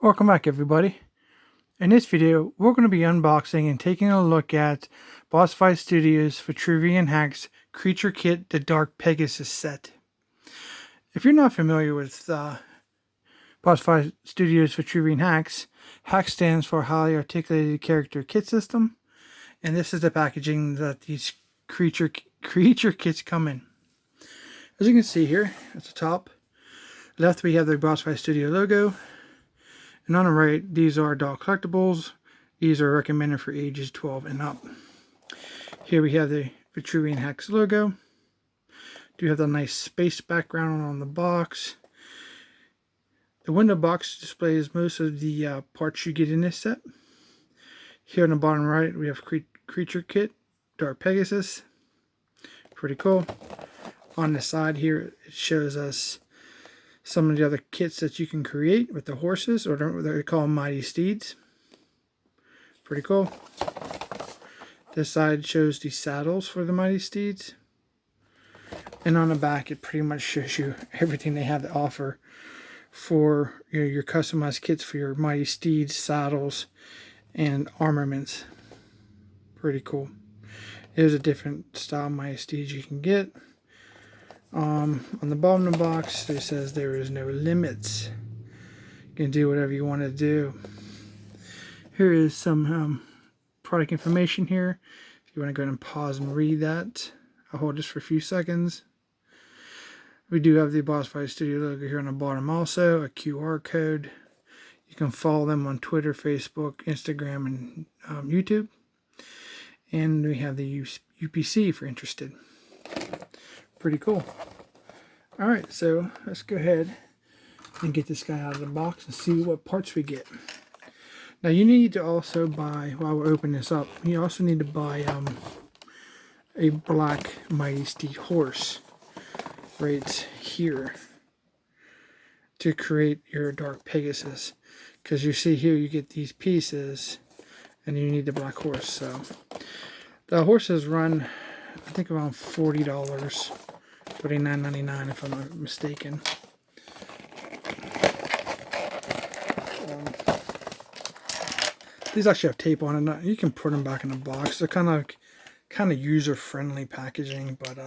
Welcome back, everybody. In this video, we're going to be unboxing and taking a look at Bossfight Studios Vitruvian H.A.C.K.S Creature Kit, the Dark Pegasus set. If you're not familiar with Bossfight Studios Vitruvian H.A.C.K.S, H.A.C.K.S stands for Highly Articulated Character Kit System, and this is the packaging that these creature kits come in. As you can see here, at the top left we have the Bossfight Studio logo. And on the right, these are adult collectibles. These are recommended for ages 12 and up. Here we have the Vitruvian H.A.C.K.S logo. Do have the nice space background on the box. The window box displays most of the parts you get in this set. Here on the bottom right, we have Creature Kit, Dark Pegasus. Pretty cool. On the side here, it shows us some of the other kits that you can create with the horses, or they call them mighty steeds. Pretty cool. This side shows the saddles for the mighty steeds. And on the back, it pretty much shows you everything they have to offer for your customized kits for your mighty steeds, saddles, and armaments. Pretty cool. There's a different style mighty steeds you can get. On the bottom of the box, it says there is no limits. You can do whatever you want to do. Here is some product information here. If you want to go ahead and pause and read that, I'll hold this for a few seconds. We do have the Bossfight Studio logo here on the bottom also, a QR code. You can follow them on Twitter, Facebook, Instagram, and YouTube. And we have the UPC if you're interested. Pretty cool. Alright, so let's go ahead and get this guy out of the box and see what parts we get. Now you need to also buy, while we're opening this up, you also need to buy a black mighty steed horse right here to create your Dark Pegasus. Because you see here you get these pieces and you need the black horse. So the horses run, I think, around $40, $39.99 if I'm not mistaken. These actually have tape on it. You can put them back in the box. They're kind of user-friendly packaging, but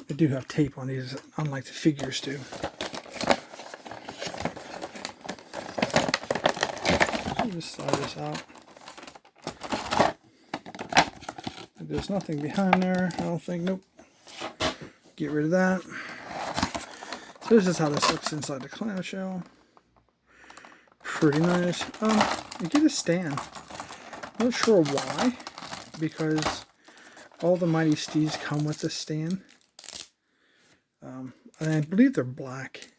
they do have tape on these, unlike the figures do. So just slide this out. There's nothing behind there, I don't think. Nope. Get rid of that. So this is how this looks inside the clamshell. Pretty nice. You get a stand. I'm not sure why, because all the mighty steeds come with a stand. And I believe they're black.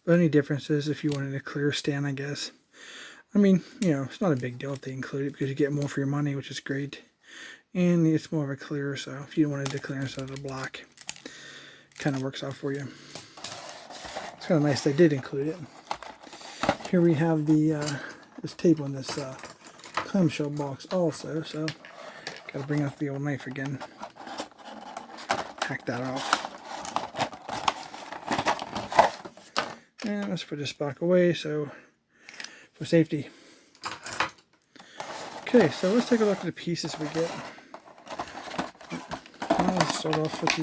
The only difference is if you wanted a clear stand, I guess. I mean, you know, it's not a big deal if they include it because you get more for your money, which is great. And it's more of a clear, so if you wanted to clear instead of the black, kind of works out for you. It's kind of nice they did include it. Here we have the this tape on this clamshell box also, so gotta bring out the old knife again. Hack that off. And let's put this back away so for safety. Okay, so let's take a look at the pieces we get. Let's start off with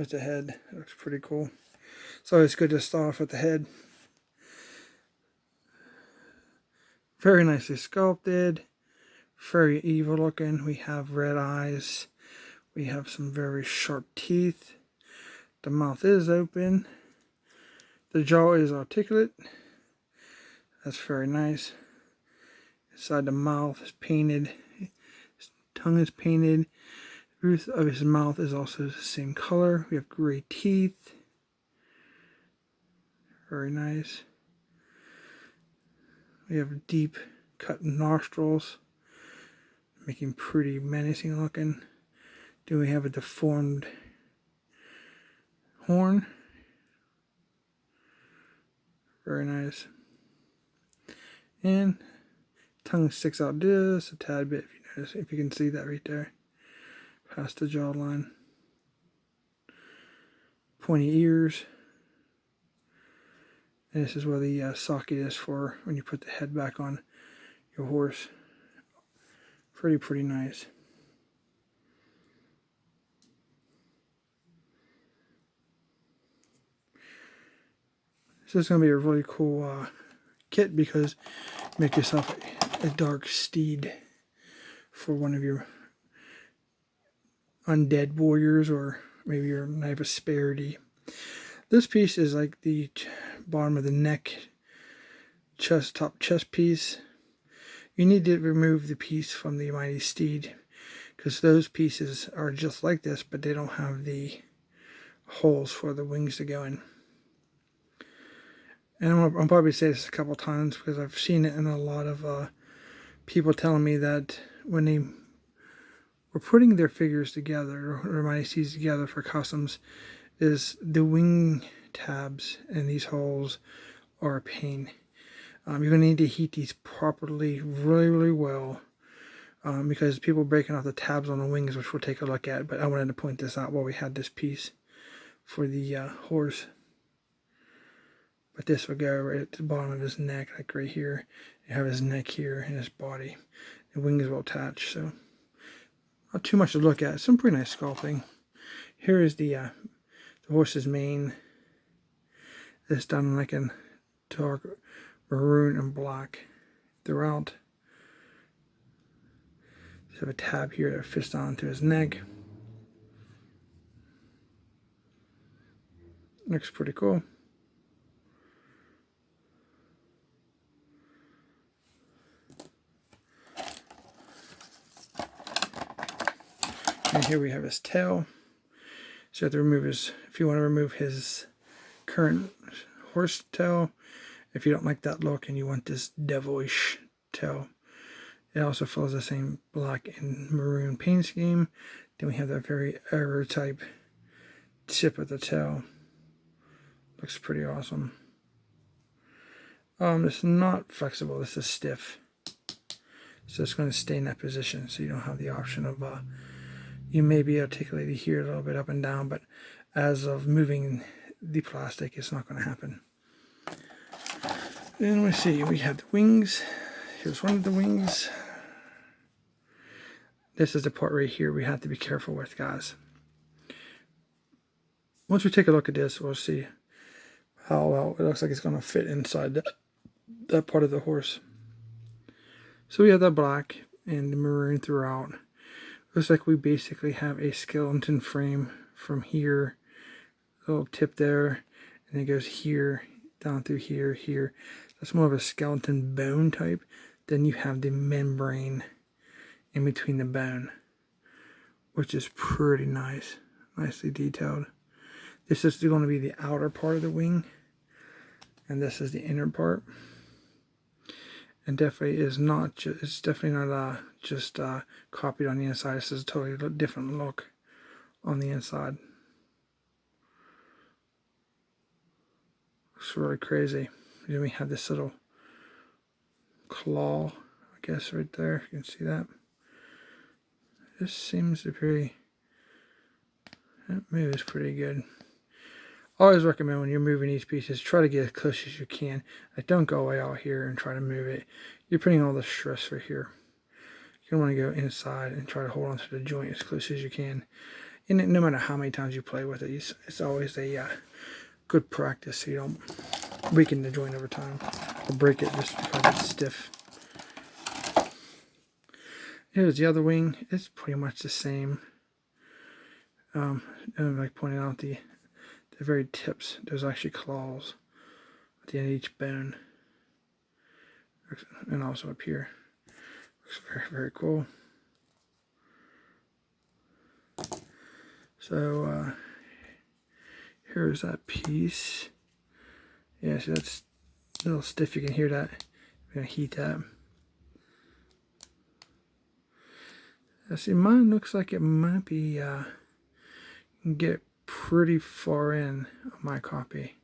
the head. It looks pretty cool. So it's good to start off with the head. Very nicely sculpted. Very evil looking. We have red eyes. We have some very sharp teeth. The mouth is open. The jaw is articulate. That's very nice. Inside the mouth is painted. His tongue is painted. The roof of his mouth is also the same color. We have gray teeth. Very nice. We have deep cut nostrils, making pretty menacing looking. Then we have a deformed horn. Very nice. And tongue sticks out just a tad bit, if you notice, if you can see that right there, past the jawline. Pointy ears. And this is where the socket is for when you put the head back on your horse. Pretty nice. So it's going to be a really cool kit because you make yourself a dark steed for one of your undead warriors, or maybe your Knight of Asperity. This piece is like the bottom of the neck, top chest piece. You need to remove the piece from the Mighty Steed because those pieces are just like this, but they don't have the holes for the wings to go in. And I'll probably say this a couple times because I've seen it in a lot of people telling me that when they were putting their figures together, or Mighty Steeds together for customs, is the wing tabs and these holes are a pain. You're going to need to heat these properly, really well, because people are breaking off the tabs on the wings, which we'll take a look at. But I wanted to point this out while we had this piece for the horse. But this will go right at the bottom of his neck, like right here. You have his neck here and his body. The wings will attach, so not too much to look at. Some pretty nice sculpting. Here is the horse's mane. It's done like in dark maroon and black throughout. So have a tab here that fits onto his neck. Looks pretty cool. And here we have his tail. So you have to remove his, if you want to remove his current horse tail, if you don't like that look and you want this devilish tail. It also follows the same black and maroon paint scheme. Then we have that very arrow type tip of the tail. Looks pretty awesome. It's not flexible, this is stiff. So it's going to stay in that position, so you don't have the option of you may be articulated here a little bit up and down, but as of moving the plastic, it's not going to happen. Then we see we have the wings. Here's one of the wings. This is the part right here we have to be careful with, guys. Once we take a look at this, we'll see how well it looks like it's going to fit inside that part of the horse. So we have the black and the maroon throughout. Looks like we basically have a skeleton frame from here, a little tip there, and it goes here, down through here, here. That's more of a skeleton bone type. Then you have the membrane in between the bone, which is pretty nice, nicely detailed. This is going to be the outer part of the wing, and this is the inner part. And definitely is not just, it's definitely not just copied on the inside. This is a totally different look on the inside. Looks really crazy. Then we have this little claw, I guess, right there. You can see that. This seems to be, that moves pretty good. I always recommend when you're moving these pieces, try to get as close as you can. Like, don't go way out here and try to move it. You're putting all the stress right here. You want to go inside and try to hold onto the joint as close as you can. And no matter how many times you play with it, it's always a good practice so you don't weaken the joint over time or break it just because it's stiff. Here's the other wing. It's pretty much the same. And like pointing out the very tips, there's actually claws at the end of each bone, and also up here. Looks very cool. So here's that piece. Yeah, see, that's a little stiff. You can hear that. I'm gonna heat that. See, mine looks like it might be get pretty far in on my copy.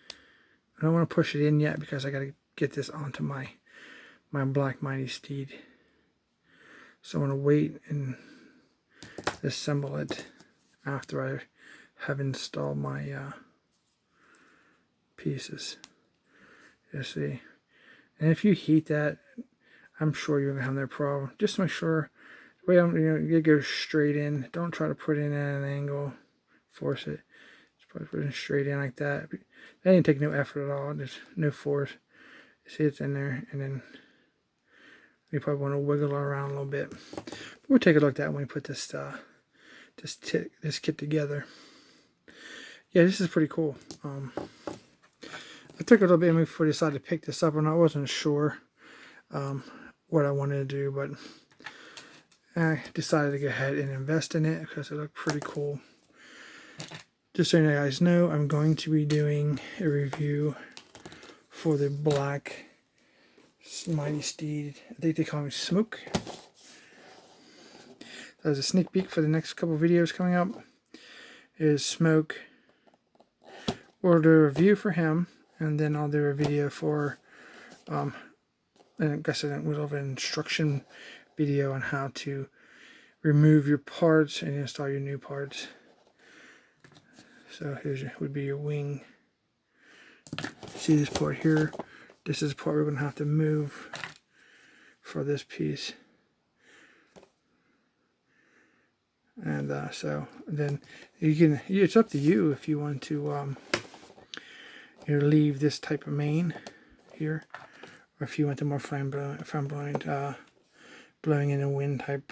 I don't want to push it in yet because I got to get this onto my black Mighty Steed. So I'm going to wait and assemble it after I have installed my pieces. You see. And if you heat that, I'm sure you're gonna have no problem. Just make sure the way you go straight in. Don't try to put it in at an angle. Force it. Just put it straight in like that. That didn't take no effort at all. There's no force. See, it's in there, and then you probably want to wiggle around a little bit. But we'll take a look at that when we put this kit together. Yeah, this is pretty cool. I took a little bit before I decided to pick this up, and I wasn't sure what I wanted to do, but I decided to go ahead and invest in it because it looked pretty cool. Just so you guys know, I'm going to be doing a review for the black Mighty Steed. I think they call him Smoke. There's a sneak peek for the next couple videos coming up. Is Smoke. We'll do a review for him, and then I'll do a video for, and I guess we'll have an instruction video on how to remove your parts and install your new parts. So would be your wing. See this part here? This is the part we're going to have to move for this piece. And so then you can. It's up to you if you want to leave this type of mane here, or if you want the more flamboyant, blowing in a wind type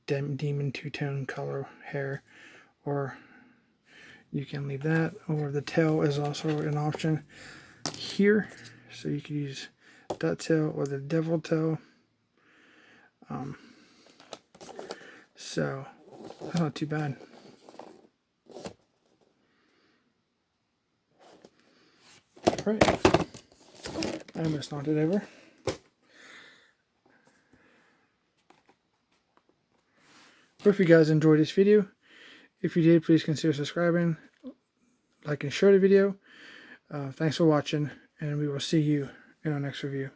demon two-tone color hair, or you can leave that, or the tail is also an option here, so you can use that tail or the devil tail. So that's not too bad. Alright, I almost knocked it over. Hope you guys enjoyed this video. If you did, please consider subscribing, like and share the video. Thanks for watching, and we will see you in our next review.